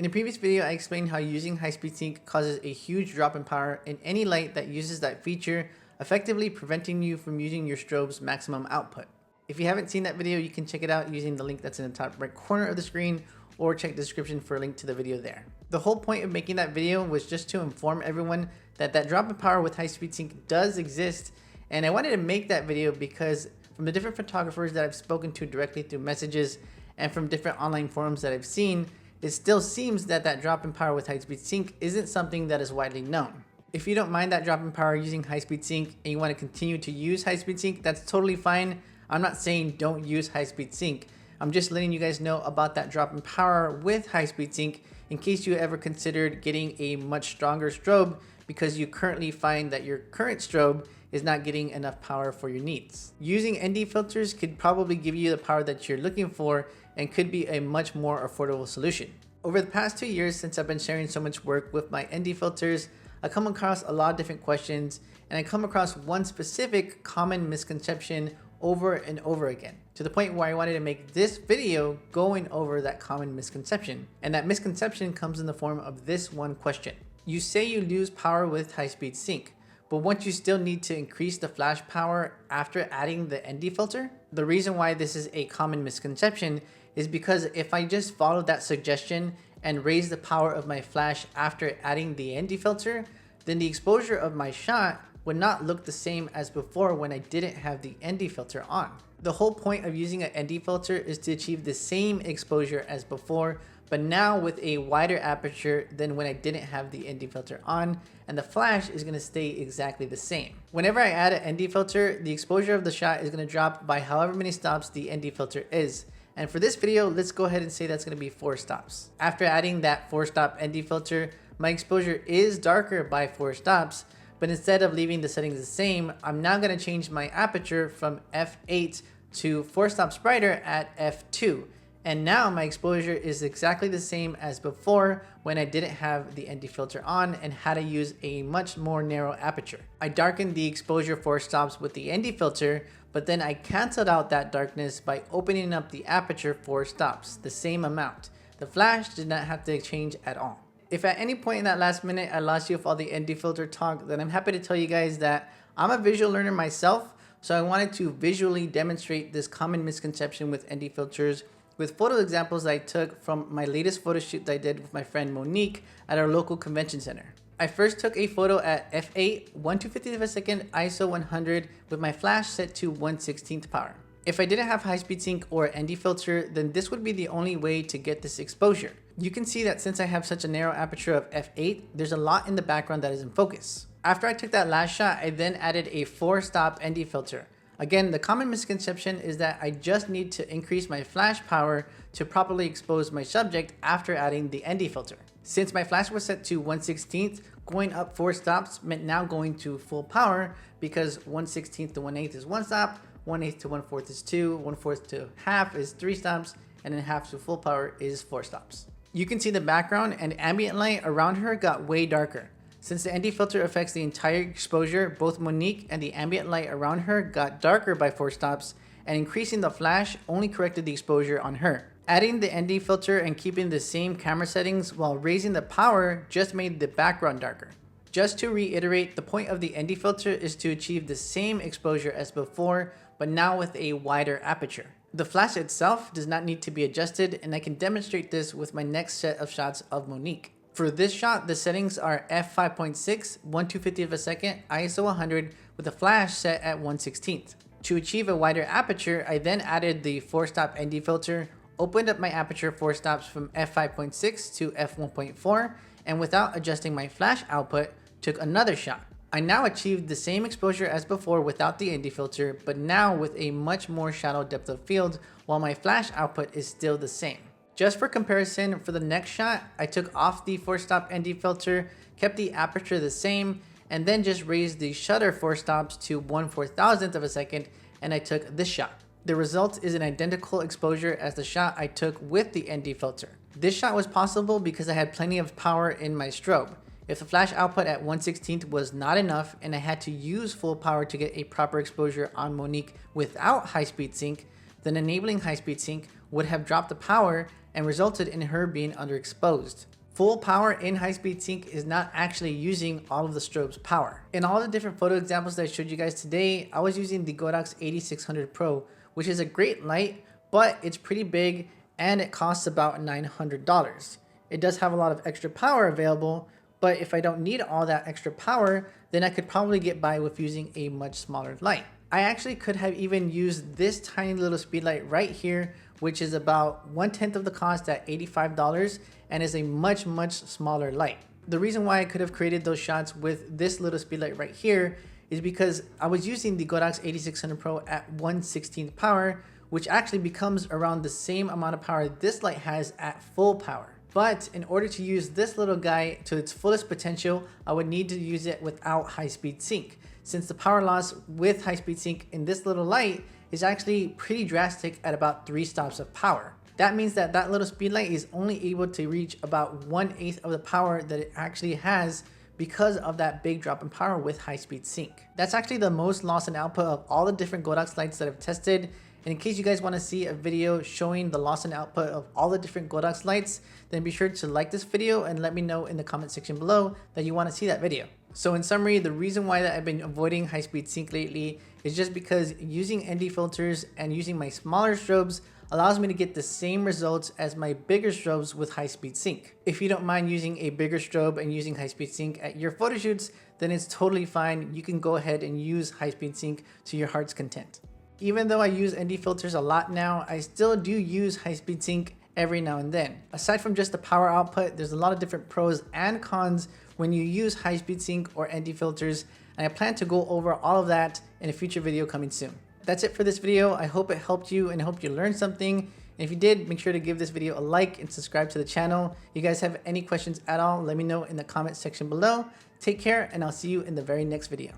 In a previous video, I explained how using high-speed sync causes a huge drop in power in any light that uses that feature, effectively preventing you from using your strobe's maximum output. If you haven't seen that video, you can check it out using the link that's in the top right corner of the screen, or check the description for a link to the video there. The whole point of making that video was just to inform everyone that that drop in power with high-speed sync does exist, and I wanted to make that video because from the different photographers that I've spoken to directly through messages and from different online forums that I've seen, it still seems that that drop in power with high-speed sync isn't something that is widely known. If you don't mind that drop in power using high-speed sync and you want to continue to use high-speed sync, that's totally fine. I'm not saying don't use high-speed sync. I'm just letting you guys know about that drop in power with high-speed sync in case you ever considered getting a much stronger strobe because you currently find that your current strobe is not getting enough power for your needs. Using ND filters could probably give you the power that you're looking for and could be a much more affordable solution. Over the past 2 years since I've been sharing so much work with my ND filters, I come across a lot of different questions, and I come across one specific common misconception over and over again, to the point where I wanted to make this video going over that common misconception. And that misconception comes in the form of this one question. You say you lose power with high-speed sync, but won't you still need to increase the flash power after adding the ND filter? The reason why this is a common misconception is because if I just followed that suggestion and raised the power of my flash after adding the ND filter, then the exposure of my shot would not look the same as before when I didn't have the ND filter on. The whole point of using an ND filter is to achieve the same exposure as before, but now with a wider aperture than when I didn't have the ND filter on, and the flash is going to stay exactly the same. Whenever I add an ND filter, the exposure of the shot is going to drop by however many stops the ND filter is. And for this video, let's go ahead and say that's going to be 4 stops. After adding that 4-stop ND filter, my exposure is darker by 4 stops, but instead of leaving the settings the same, I'm now going to change my aperture from f8 to 4 stops brighter at f2. And now my exposure is exactly the same as before when I didn't have the ND filter on and had to use a much more narrow aperture. I darkened the exposure 4 stops with the ND filter, but then I canceled out that darkness by opening up the aperture 4 stops, the same amount. The flash did not have to change at all. If at any point in that last minute I lost you with all the ND filter talk, then I'm happy to tell you guys that I'm a visual learner myself, so I wanted to visually demonstrate this common misconception with ND filters with photo examples I took from my latest photo shoot that I did with my friend Monique at our local convention center. I first took a photo at f8, 1/250th of a second, ISO 100 with my flash set to 1/16th power. If I didn't have high-speed sync or ND filter, then this would be the only way to get this exposure. You can see that since I have such a narrow aperture of f8, there's a lot in the background that is in focus. After I took that last shot, I then added a 4-stop ND filter. Again, the common misconception is that I just need to increase my flash power to properly expose my subject after adding the ND filter. Since my flash was set to 1/16th, going up 4 stops meant now going to full power because 1/16th to 1/8 is 1 stop, 1/8 to 1/4 is 2, 1/4 to half is 3 stops, and then half to full power is 4 stops. You can see the background and ambient light around her got way darker. Since the ND filter affects the entire exposure, both Monique and the ambient light around her got darker by 4 stops, and increasing the flash only corrected the exposure on her. Adding the ND filter and keeping the same camera settings while raising the power just made the background darker. Just to reiterate, the point of the ND filter is to achieve the same exposure as before, but now with a wider aperture. The flash itself does not need to be adjusted, and I can demonstrate this with my next set of shots of Monique. For this shot, the settings are f5.6, 1/250th of a second, ISO 100 with the flash set at 1/16th. To achieve a wider aperture, I then added the 4-stop ND filter, opened up my aperture 4 stops from f5.6 to f1.4, and without adjusting my flash output, took another shot. I now achieved the same exposure as before without the ND filter, but now with a much more shallow depth of field, while my flash output is still the same. Just for comparison, for the next shot, I took off the 4-stop ND filter, kept the aperture the same, and then just raised the shutter 4 stops to 1/4000th of a second, and I took this shot. The result is an identical exposure as the shot I took with the ND filter. This shot was possible because I had plenty of power in my strobe. If the flash output at 1/16th was not enough and I had to use full power to get a proper exposure on Monique without high-speed sync, then enabling high-speed sync would have dropped the power and resulted in her being underexposed. Full power in high-speed sync is not actually using all of the strobe's power. In all the different photo examples that I showed you guys today, I was using the Godox 8600 Pro, which is a great light, but it's pretty big and it costs about $900. It does have a lot of extra power available, but if I don't need all that extra power, then I could probably get by with using a much smaller light. I actually could have even used this tiny little speed light right here, which is about 1/10 of the cost at $85 and is a much smaller light. The reason why I could have created those shots with this little speed light right here is because I was using the Godox 8600 Pro at 1/16 power, which actually becomes around the same amount of power this light has at full power. But in order to use this little guy to its fullest potential, I would need to use it without high-speed sync, since the power loss with high-speed sync in this little light is actually pretty drastic at about 3 stops of power. That means that that little speed light is only able to reach about 1/8 of the power that it actually has because of that big drop in power with high-speed sync. That's actually the most loss in output of all the different Godox lights that I've tested. And in case you guys want to see a video showing the loss in output of all the different Godox lights, then be sure to like this video and let me know in the comment section below that you want to see that video. So in summary, the reason why that I've been avoiding high-speed sync lately is just because using ND filters and using my smaller strobes allows me to get the same results as my bigger strobes with high-speed sync. If you don't mind using a bigger strobe and using high-speed sync at your photo shoots, then it's totally fine. You can go ahead and use high-speed sync to your heart's content. Even though I use ND filters a lot now, I still do use high-speed sync every now and then. Aside from just the power output, there's a lot of different pros and cons when you use high-speed sync or ND filters, and I plan to go over all of that in a future video coming soon. That's it for this video. I hope it helped you and I hope you learned something. And if you did, make sure to give this video a like and subscribe to the channel. If you guys have any questions at all, let me know in the comment section below. Take care, and I'll see you in the very next video.